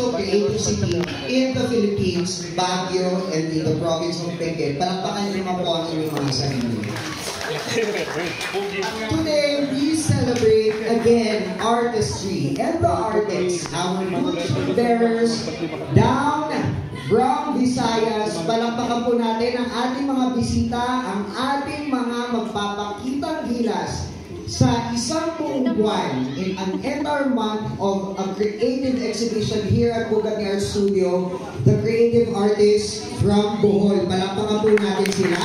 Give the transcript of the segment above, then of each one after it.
also creative city in the Philippines, Baguio, and in the province of Benguet. Palakpakan niyo naman po ang inyong mga sarili. Today, we celebrate again artistry and the artists, our good bearers down from Visayas. Palakpakan po natin ang ating mga bisita, ang ating mga magpapakitang gilas sa isang buong buwan in an entire month of a creative exhibition here at Bugat Studio, the creative artists from Bohol. Palakpakan po natin sila.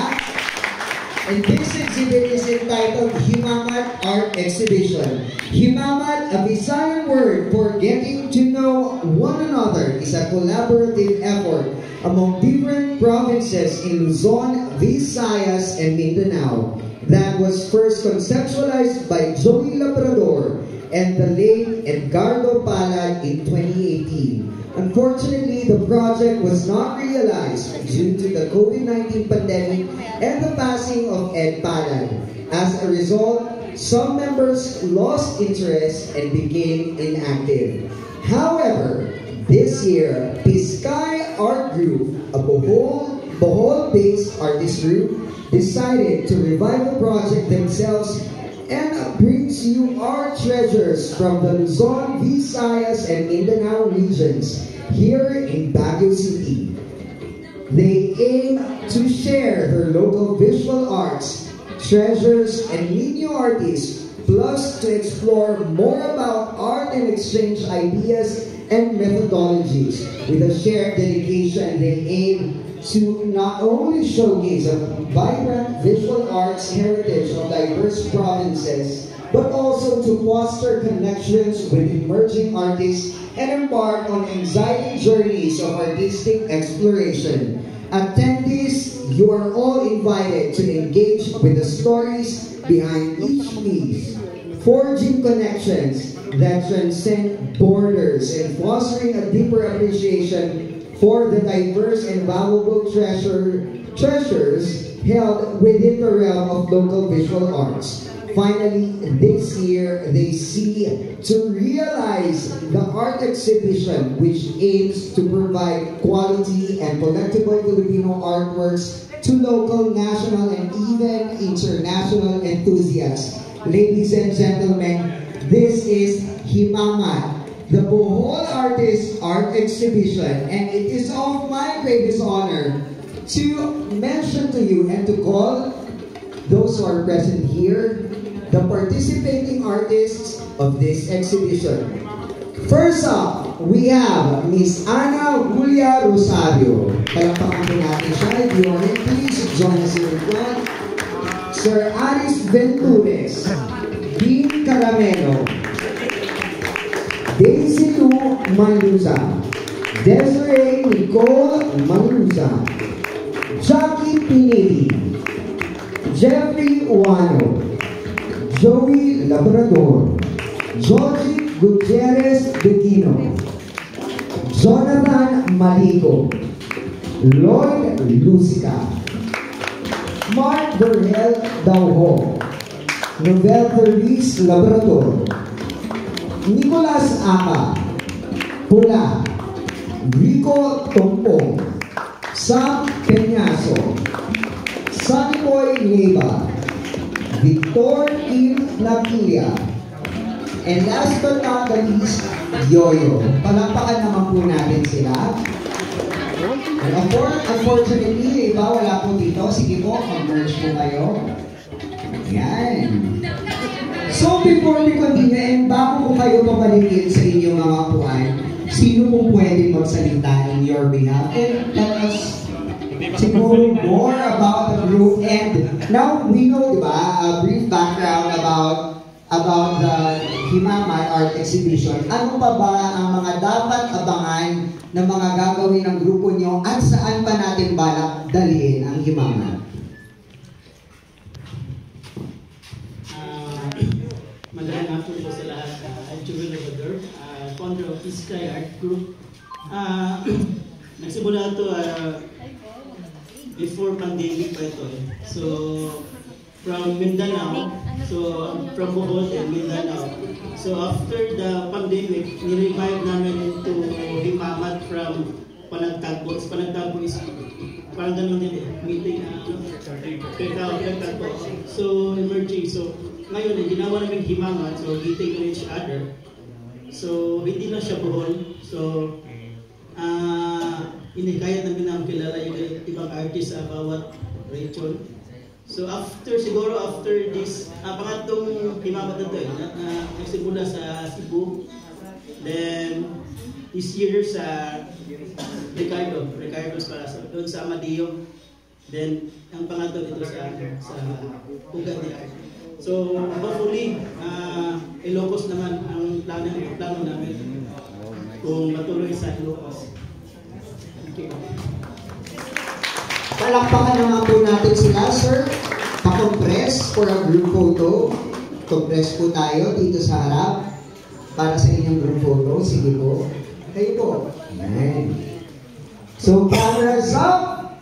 And this exhibit is entitled Himamat Art Exhibition. Himamat, a Visayan word for getting to know one another, is a collaborative effort among different provinces in Luzon, Visayas, and Mindanao that was first conceptualized by Joey Labrador and the late Edgardo Palad in 2018. Unfortunately, the project was not realized due to the COVID-19 pandemic and the passing of Ed Palad. As a result, some members lost interest and became inactive. However, this year, Piskay Art Group, a Bohol-based artist group, decided to revive the project themselves and brings you art treasures from the Luzon, Visayas, and Mindanao regions here in Baguio City. They aim to share their local visual arts, treasures, and meet new artists, plus to explore more about art and exchange ideas and methodologies. With a shared dedication, they aim to not only showcase a vibrant visual arts heritage of diverse provinces, but also to foster connections with emerging artists and embark on exciting journeys of artistic exploration. Attendees, you are all invited to engage with the stories behind each piece, forging connections that transcend borders and fostering a deeper appreciation for the diverse and valuable treasures held within the realm of local visual arts. Finally, this year, they see to realize the art exhibition which aims to provide quality and collectible Filipino artworks to local, national, and even international enthusiasts. Ladies and gentlemen, this is Himamat, the Bohol Artist Art Exhibition, and it is of my greatest honor to mention to you and to call those who are present here, the participating artists of this exhibition. First up, we have Miss Ana Julia Rosario. Palakpakan po natin siya. If you want it, please join us in the front. Sir Aris Ventures, Dean Caramelo, Daisy Lou Manuza, Desiree Nicole Manuza, Jackie Pinili, Jeffrey Uano, Joey Labrador, Georgie Gutierrez Bequino, Jonathan Malico, Lloyd Lucica, Mark Burrell Dauho, Novel Therese Labrador, Nicolas Aka, Pula, Rico Tompong, Sam Peñaso, Sunny Boy Neva, Victor Kim Nakia, and last but not the least, Yoyo. Palakpakan naman po natin sila. And unfortunately, iba wala po dito. Sige po, converge po kayo. Yan. So before we continue, and bago po kayo pabalikin sa inyong mga upuan, sino po pwede magsalita in your behalf? And tell us siguro more about the group. And now we know, diba, a brief background about the Himamat Art Exhibition. Ano pa ba ang mga dapat abangan ng mga gagawin ng grupo nyo at saan pa natin balak dalhin ang Himamat? Magandang hapon po sa lahat. Joey Labrador, founder of Piskay Art Group. Nagsimula ito before pandemic pa ito. So, from Mindanao, from Bohol and Mindanao. So, after the pandemic, ni-revive namin into Himamat parang ganun din meeting pagka po. So, emerging. So, ngayon, ginawa namin himangan. So, getting to each other. So, hindi na siya buhol. So, inikayat namin na kilala yung ibang artist sa bawat region. So, siguro after this, pangatong himangan na ito, nagsimula sa Cebu. Then, this year sa Ricardo's para doon sa Amadeo. Then, ang pangatlo dito sa Ugat ni Art. So, hopefully, Ilocos naman ang plano namin kung matuloy sa Ilocos. Thank you. Palakpakan naman po natin sila, sir. Pa-compress for a group photo. Compress po tayo dito sa harap para sa inyong group photo. Sige po. Kayo po. Ayan. So, cameras up.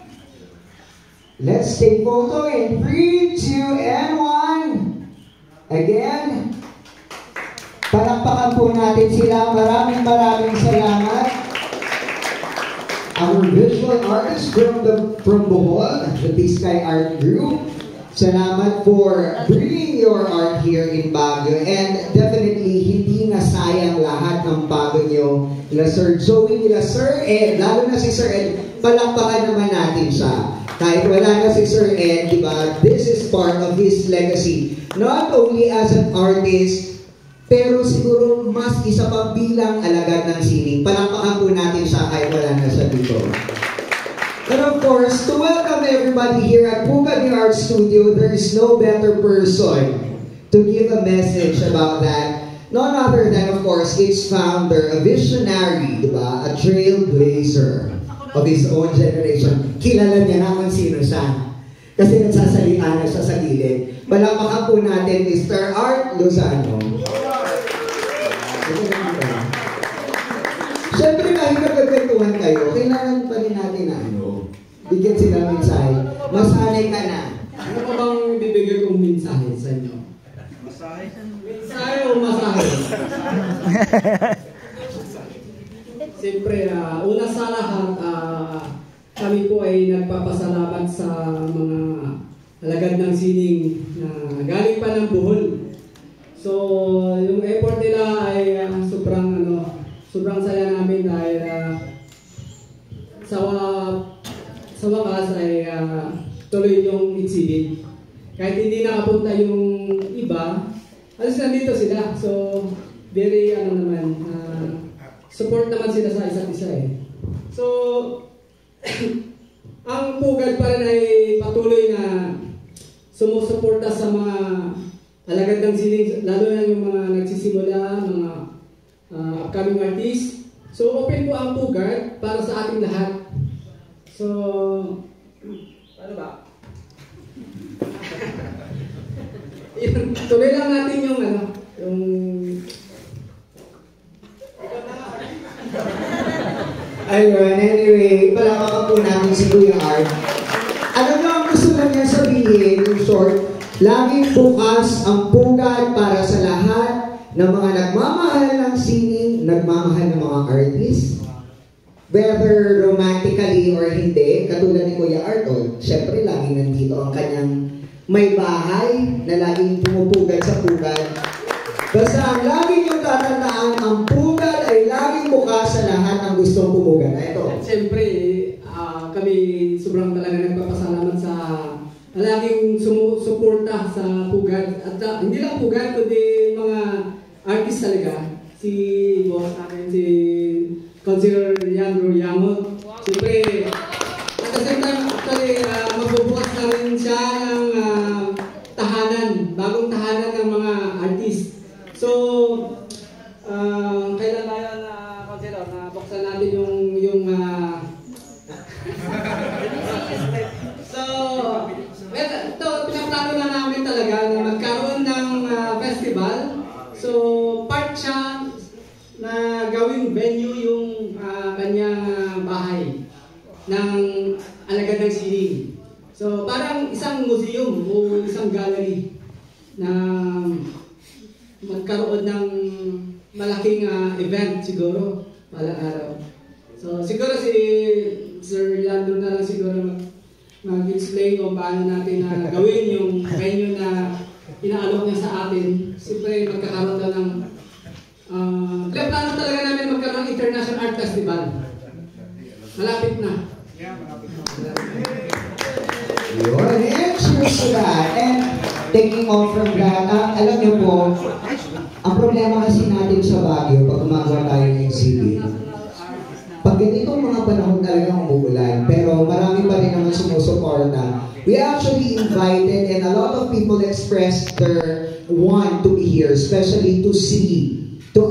Let's take photo in 3, 2, and 1. Again, palakpakan po natin sila. Maraming salamat. Our visual artist from Bohol, the Biscay Art Group. Salamat for bringing your art here in Baguio. And definitely, hindi na sayang lahat ng pagod nyo. Nila Sir Joey, nila Sir Ed, lalo na si Sir Ed, palakpakan naman natin siya. Kahit wala na si Sir Ed, diba? This is part of his legacy. Not only as an artist, pero siguro mas isa pang bilang alagad ng sining. Palakpakan po natin siya kahit wala na siya dito. And of course, to welcome everybody here at Pugad ni Art Studio, there is no better person to give a message about that. None other than, of course, its founder, a visionary, diba? A trailblazer of his own generation. Kilala niya na kung sino siya. Kasi nagsasalian na siya sa gilid. Palakpakan po natin, Mr. Art Lozano. Siyempre, kahit nagkagwentuhan kayo, kailangan pa rin natin na bigyan sila mensahe. Masanay ka na. Ano pa bang bibigyan kong mensahe sa inyo? Masahe? Mensahe o masahe? Siyempre, una sa lahat, kami po ay nagpapasalamat sa mga alagad ng sining na galing pa ng Bohol. So, yung effort nila ay sobrang saya namin dahil sa wakas ay tuloy yung exhibit. Kahit hindi nakapunta yung iba, alas nandito sila. So, very support naman sila sa isa't isa eh. So, ang Pugad pa rin ay patuloy na sumusuporta sa mga alagad ng sining, lalo na yung mga nagsisimula, mga upcoming artists. So, open po ang Pugad para sa ating lahat. So, ano ba? Tuloy lang natin yung Ayun, anyway, palakpakan po natin si Kuya Art. Ano na ang gusto lang niya sabihin, in short, laging bukas ang Pugad para sa lahat ng mga nagmamahal ng sining, nagmamahal ng mga artists, whether romantically or hindi, katulad ni Kuya Art, syempre laging nandito ang kanyang may bahay na laging pumupugad sa Pugad. Basta ang laging yung tatandaan, ang Pugad ay laging bukas sa lahat ng gustong pumugad. Ito. Siyempre, kami sobrang talaga nagpapasalamat sa laging sumusuporta sa Pugad. At hindi lang Pugad, kundi mga artist talaga. Si boss namin, si Consider Leandro Yangot. Siyempre, at the same time, actually, magbubukas na rin siya ng tahanan, bagong tahanan ng mga artist. So, kailan tayo na Consider na buksan natin yung so, ito, pinaplano na namin talaga na magkaroon ng festival. So, part siya na gawing venue yung kanyang bahay ng alagad ng sining. So, parang isang museum o isang gallery na magkaroon ng malaking event siguro palang araw. So, siguro si Sir Lando na lang siguro mag-explain kung paano natin na gawin yung venue na inaalok niya sa atin. Siyempre, magkakaroon na ng plano talaga namin magkaroon ng International Art Festival. Malapit na. Yun, and cheers to that. And taking off from that, alam niyo po, ang problema kasi natin sa Baguio, pag gumagawa tayo ng exhibit, pag ganitong mga panahon talaga umuulan, pero marami pa rin naman sumusuporta. We actually invited and a lot of people expressed their want to be here, especially to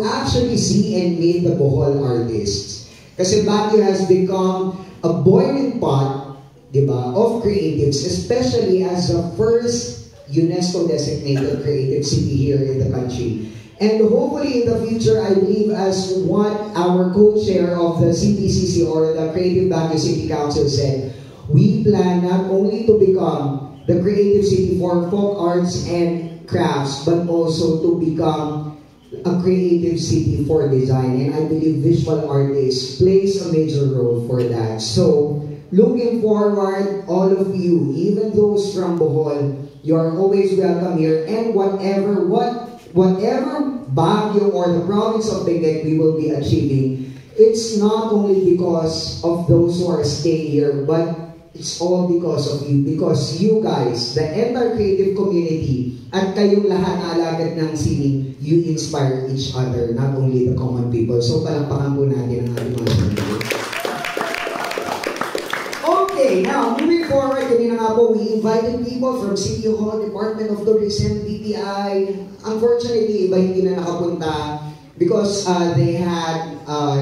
actually see and meet the Bohol artists. Kasi Baguio has become a boiling pot, diba, of creatives, especially as the first UNESCO designated creative city here in the country. And hopefully in the future, I believe as what our co-chair of the CPCC or the Creative Baguio City Council said, we plan not only to become the creative city for folk arts and crafts, but also to become a creative city for design. And I believe visual artists plays a major role for that. So, looking forward, all of you, even those from Bohol, you're always welcome here. And whatever Baguio or the province of Benguet we will be achieving, it's not only because of those who are staying here, but it's all because of you. Because you guys, the entire creative community, at kayong lahat na alagad ng sining, you inspire each other, not only the common people. So palakpakan po natin ang ating mga sarili. Okay, now, moving forward, kanina nga po, we invited people from City Hall, Department of Tourism, DTI. Unfortunately, iba hindi na nakapunta because they had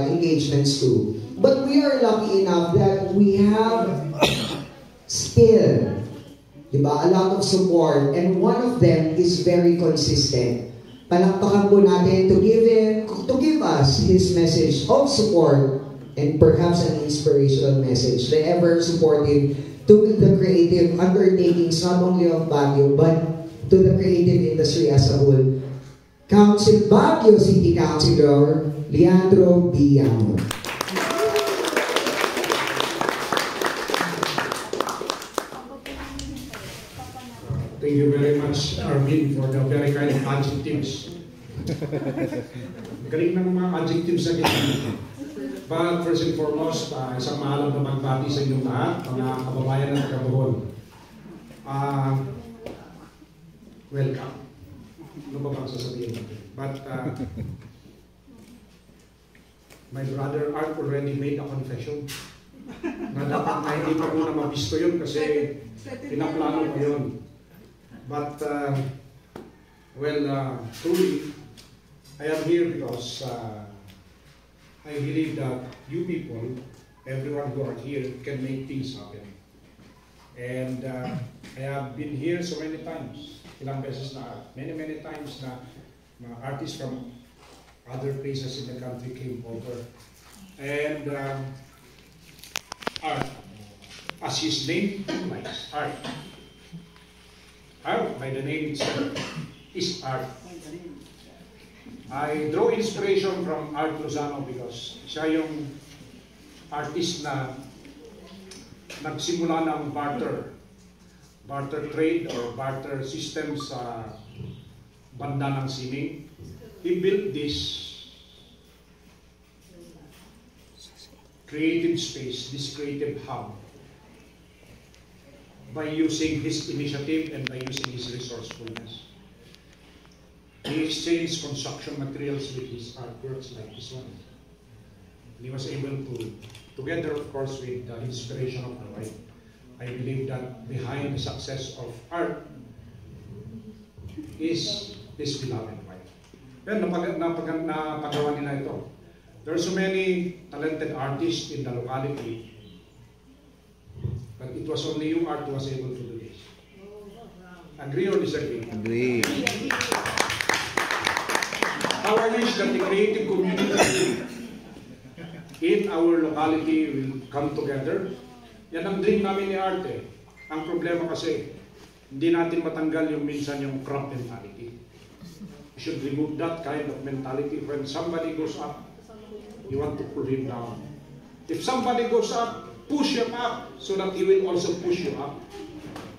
engagements too. But we are lucky enough that we have still, diba, a lot of support, and one of them is very consistent. Palakpakan po natin to give us his message of support and perhaps an inspirational message, the ever supportive to the creative undertakings not only of Baguio but to the creative industry as a whole. Baguio City Councilor Leandro Biamo. Thank you very much, Armin, for the very kind of adjectives. Galing ng mga adjectives sa kita. But first and foremost, isang maalam na magbati sa inyong lahat, mga kababayan ng Bohol. Welcome. Ano ba bang sasabihin natin? But my brother Art already made a confession na dapat na hindi pa muna mabisto yun kasi pinaplano pa yun. But, truly, I am here because I believe that you people, everyone who are here, can make things happen. And I have been here so many times, ilang beses na, many times na mga artists from other places in the country came over. And Art, as his name implies, Art. Art, by the name itself, is art. I draw inspiration from Art Lozano because siya yung artist na nagsimula ng barter trade or barter system sa banda ng sining. He built this creative space, this creative hub, by using his initiative and by using his resourcefulness. He exchanged construction materials with his artworks like this one. He was able to, together of course with the inspiration of the wife, I believe that behind the success of art is his beloved wife. Pero napagawa nila ito. There are so many talented artists in the locality, but it was only you, Art, who was able to do this. Agree or disagree? Agree. How I wish that the creative community in our locality will come together. Yan ang dream namin ni Art eh. Ang problema kasi, hindi natin matanggal yung minsan yung crop mentality. We should remove that kind of mentality. When somebody goes up, you want to pull him down. If somebody goes up, push him up so that he will also push you up.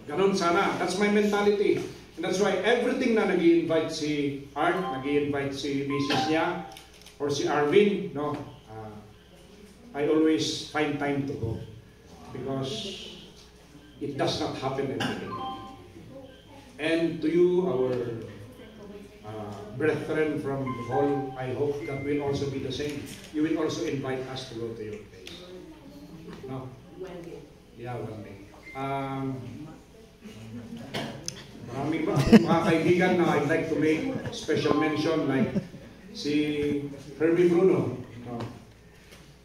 Ganon sana. That's my mentality. And that's why everything na nag-i-invite si Art, nag-i-invite si Mrs. niya, or si Arvin, no, I always find time to go. Because it does not happen every day. And to you, our brethren from the hall, I hope that will also be the same. You will also invite us to go to your place. No? One day. Yeah, one day. Maraming mga kaibigan na I'd like to make special mention, like si Herbie Bruno. No?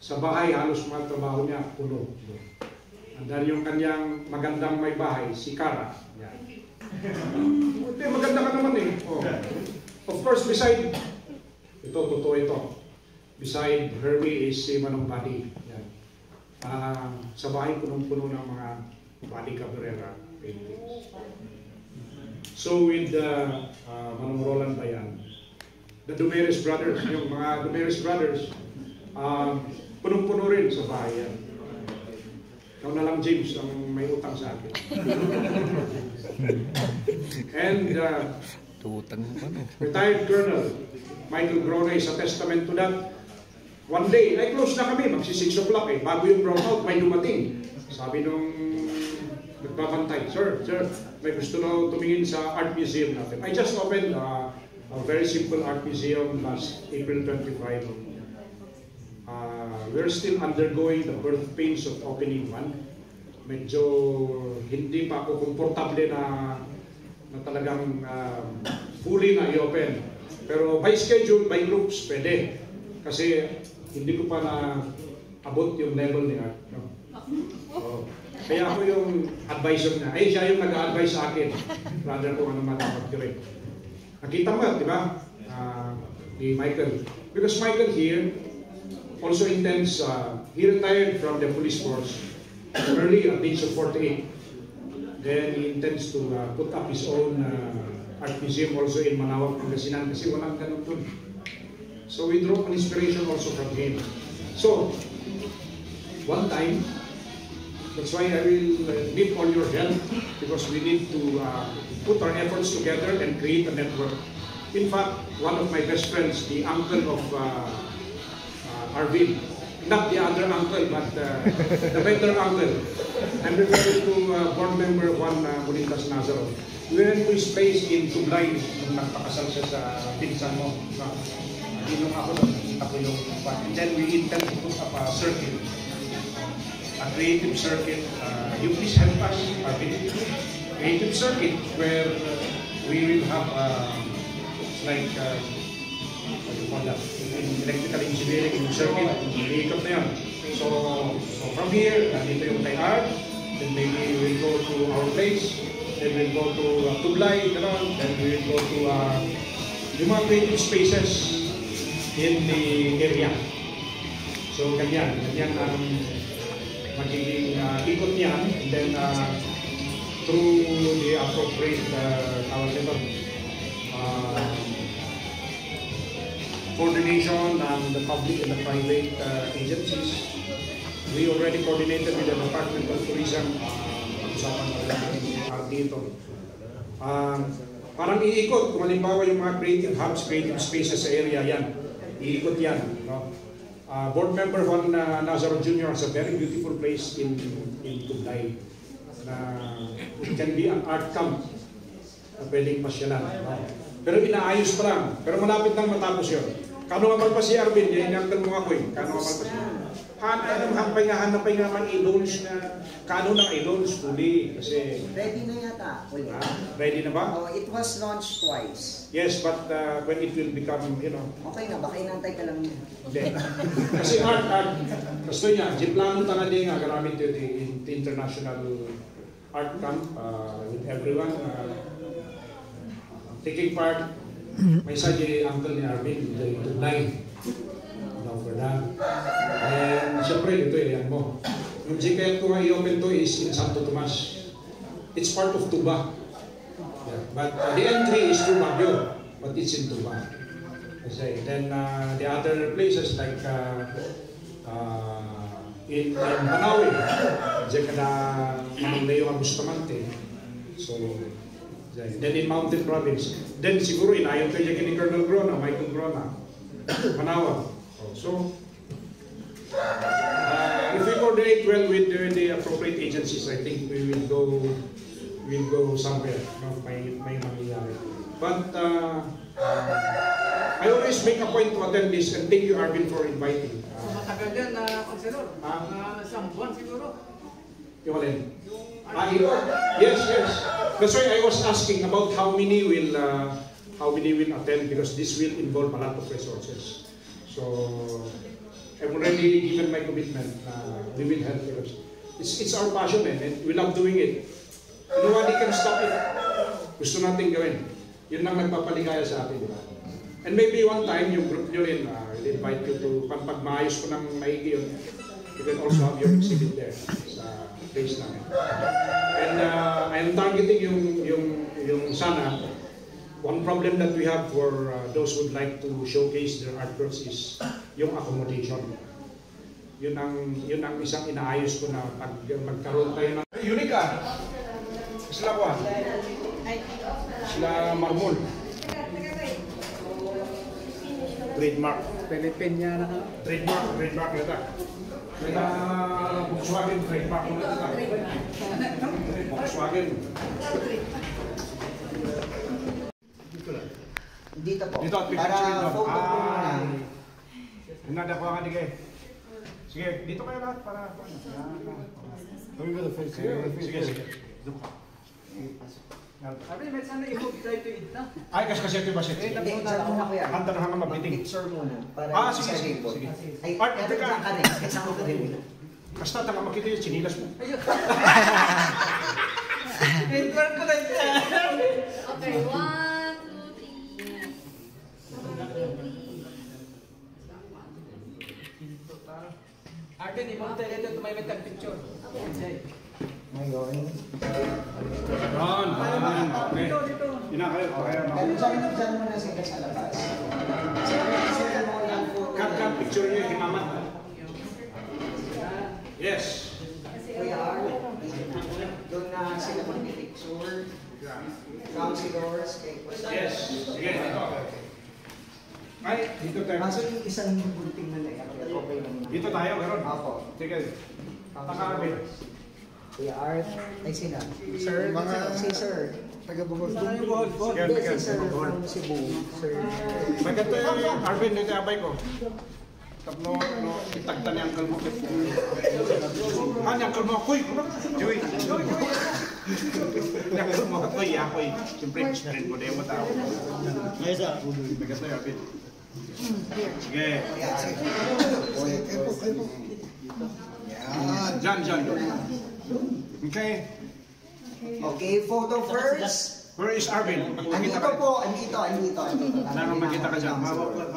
Sa bahay, halos mga trabaho niya, puno. And then yung kanyang magandang may bahay, si Cara. Yan. Maganda ka naman eh. Oh. Of course, beside, totoo ito. Beside Herbie is si Manong Buddy. Yan. Sa bahay, punong-puno ng mga Buddy Cabrera paintings. So with Manong Roland Bayan, the Dumeres brothers, yung mga Dumeres brothers, punong-puno rin sa bahay yan. Ikaw na lang, James, ang may utang sa akin. And retired Colonel Michael Grona is a testament to that. One day, ay close na kami, magsi 6 o'clock eh, bago yung brownout, may dumating. Sabi nung nagbabantay, Sir, may gusto na tumingin sa art museum natin. I just opened a very simple art museum last April 25. We're still undergoing the birth pains of opening one. Medyo hindi pa ako komportable na talagang fully na i-open. Pero by schedule, by groups, pwede. Kasi hindi ko pa na-abot yung level ni Art. No? So, kaya ako yung advisor niya. Ay, siya yung nag-a-advise sa akin. Rather kung ano matapat ko rin. Nakita mo, di ba? Ni Michael. Because Michael here also intends, he retired from the police force early at the age of 48. Then he intends to put up his own art museum also in Manawag, Pangasinan, kasi walang ganun dun. So we draw an inspiration also from him. So, one time, that's why I will need all your help, because we need to put our efforts together and create a network. In fact, one of my best friends, the uncle of Arvin, not the other uncle, but the better uncle. I'm referring to board member Juan Bonitas Nazaro. We went to his place in Tublay nung nagpakasal siya sa pinsan mo. Nung ako nakita ko yung and then we intend to put up a circuit, a creative circuit. You please help us, Arvin. Creative circuit where we will have like what do you call that? In electrical engineering, yung circuit, i-ikot na yan. So from here, dito yung kay Art, then maybe we'll go to our place, then we'll go to Tublay, then we'll go to yung mga creative spaces in the area. So ganyan ang magiging ikot niyan, and then through the appropriate coordination ng the public and the private agencies. We already coordinated with the Department of Tourism. Usapan natin dito. Parang iikot, kung halimbawa yung mga creative hubs, creative spaces sa area, yan. Iikot yan. No? Board member Juan Nazaro Jr. has a very beautiful place in Tublay. It can be an art camp na pwedeng pasyalan. No? Pero inaayos pa lang. Pero malapit nang matapos yun. Kano nga pa si Arvin, yan yung mo ako eh. Kano nga pa siya. Hanap pa nga i-launch na, kano nang i-launch fully. Kasi, Ready na yata. ready na ba? Oh, it was launched twice. Yes, but when it will become, Okay na, baka inantay ka lang niya. hindi. Kasi art, gusto niya, plano tanga din nga, garamit yun the international art camp with everyone taking part. May isa yung uncle ni Arvin, yung Tublay. For that. And siyempre, ito yan mo. Yung GKL ko nga i-open to is in Santo Tomas. It's part of Tuba. Yeah. But the entry is through Baguio, but it's in Tuba. Then the other places like in Banawe, diyan ka na Manileo ang Bustamante. So, then in Mountain Province. Then siguro inayon kayo dyan ni Colonel Grona, Michael Grona, Manawag. So, if we coordinate well with the appropriate agencies, I think we will go somewhere. No, may mangyayari. But I always make a point to attend this, and thank you, Arvin, for inviting. Matagal yan na konselor. Isang buwan siguro. Yung alin? Yes. That's why I was asking about how many will attend, because this will involve a lot of resources. So I've already given my commitment. We will help because it's our passion, and we love doing it. Nobody can stop it. Gusto natin gawin. Yun ang nagpapaligaya sa atin. And maybe one time yung group nyo rin, I'll invite you to, pag maayos ko ng maigi yun, you can also have your exhibit there sa base namin. And I'm targeting yung sana, one problem that we have for those who would like to showcase their artworks is yung accommodation. Yun ang isang inaayos ko na pag magkaroon tayo ng... Unica! Sila ko sila Marmol. Trademark. Pilipinya na ka. Trademark nito. Kaya Volkswagen, trademark mo nito. Volkswagen. Dito po. Dito, Para photo po muna. Nada po nga digay. Sige, dito kayo lahat para... Sige. Sabi, may sana i-hook tayo to it na. Ay, kasi ito ba siya? Hindi, dyan muna ko yan. Handa na hanggang mabiting. Picture muna. Para Sige. Ay, Art, pero teka. dyan ka rin. Kasama ko rin. Basta tanga makita yung sinilas mo. Network ko lang siya. Okay, 1, 2, 3. Arden, i-mount tayo dito may picture. Ngayon. Ron, okay. Inakayo. Pero dyan muna sila sa labas. Sila mo lang po. Cut picture niyo yung himamat. Yes. Kuya Art, doon na sila mag-picture. Councilors, Yes. Sige, dito. Ay, dito tayo. Kaso yung isang bunting na lang. Okay lang. Dito tayo, gano'n? Ako. Sige. Takamin. Kuya Art, ay sila. Sir, si Sir. Taga-Bohol. Sige, Hindi, si Sir from Cebu. Sir. Maganda yung Arvin, dito abay ko. Tapno, itagta ni Uncle mo. Ni Uncle mo, ako'y! Joy! Ni Uncle mo, ako'y. Siyempre, friend mo na yung matao. Maganda yung Arvin. Sige. Diyan. Okay. Okay, photo first. Where is Arvin? Andito po, andito. Ano magkita ka dyan?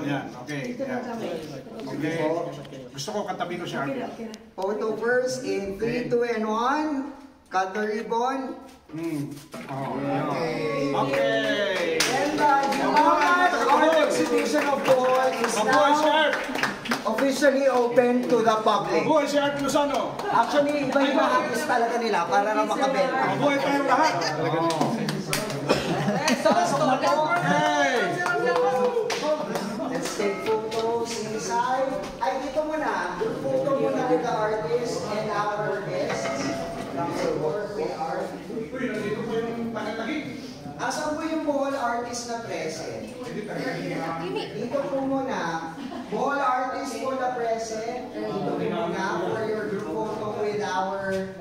Yan, okay. Okay. Gusto ko katabi ko si Arvin. Photo first in 3, 2, and 1. Cut the ribbon. Okay. And the art exhibition of Bohol is now officially open to the public. Mabuhay si Art Lozano. Actually, iba-iba artist talaga nila para na makabenta. Mabuhay tayong lahat. Pasok na po. Hey! Let's take photos inside. Ay, dito muna. Photo muna with the artist and our guests. From the work we are. Uy, nandito po yung tagatagig. Asan po yung Bohol artist na present? Dito po muna. Bohol artist po na present. Dito po muna for your group photo with our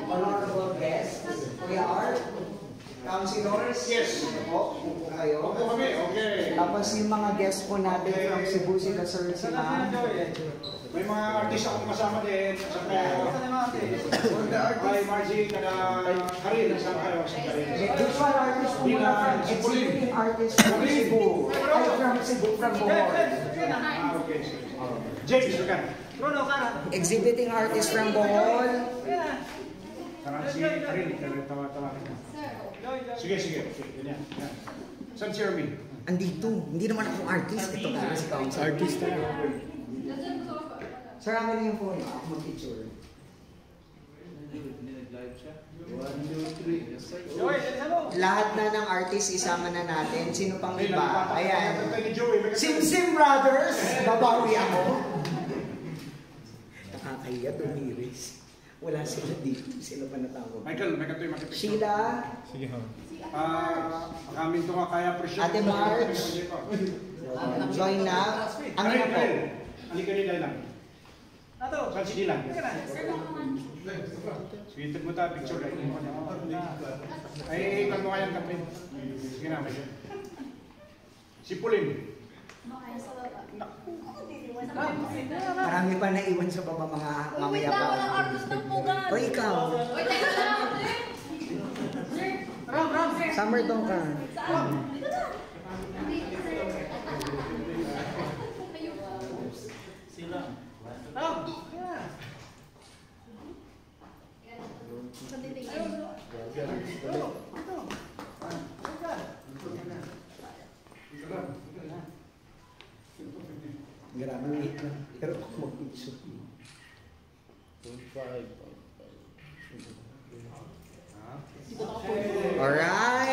honorable guests. Kuya Art. Councilors. Yes. Opo kayo. Opo kami, okay. Tapos yung mga guests po natin from Cebu, sila Sir, si Ma'am. May mga artist akong kasama din. Kay Margie, Karin, kasama kayo sa Karin. Visual artist po muna from exhibiting artist from Cebu. Ay, from Cebu, from Bohol. Okay. James, ka. Exhibiting artist from Bohol. Tara si Karin, tawa-tawa. Sige. Ganyan. Saan si Erwin? Andito. Hindi naman akong artist. Ito na si Council. Artist na. Sarami na yung phone. Ako mag-picture. Lahat na ng artist isama na natin. Sino pang iba? Ayan. Sim Brothers! Babawi ako. Nakakahiya, tumiris. Wala sila dito. Sino pa natawag? Michael, may katoy makipicture. Sheila, Kami ito nga kaya presyo. Ate Marge, join na. Ang ina po. Halika nila lang. Saan si Dylan? Sige, mo ta picture kayo. Ay, ikan mo kayang kape. Sige na, medyo. Si Pauline. Marami pa naiwan sa baba mga mamaya pa. O ikaw, summer dong ka. Grabe, wait lang. Pero ako mag-picture. Alright.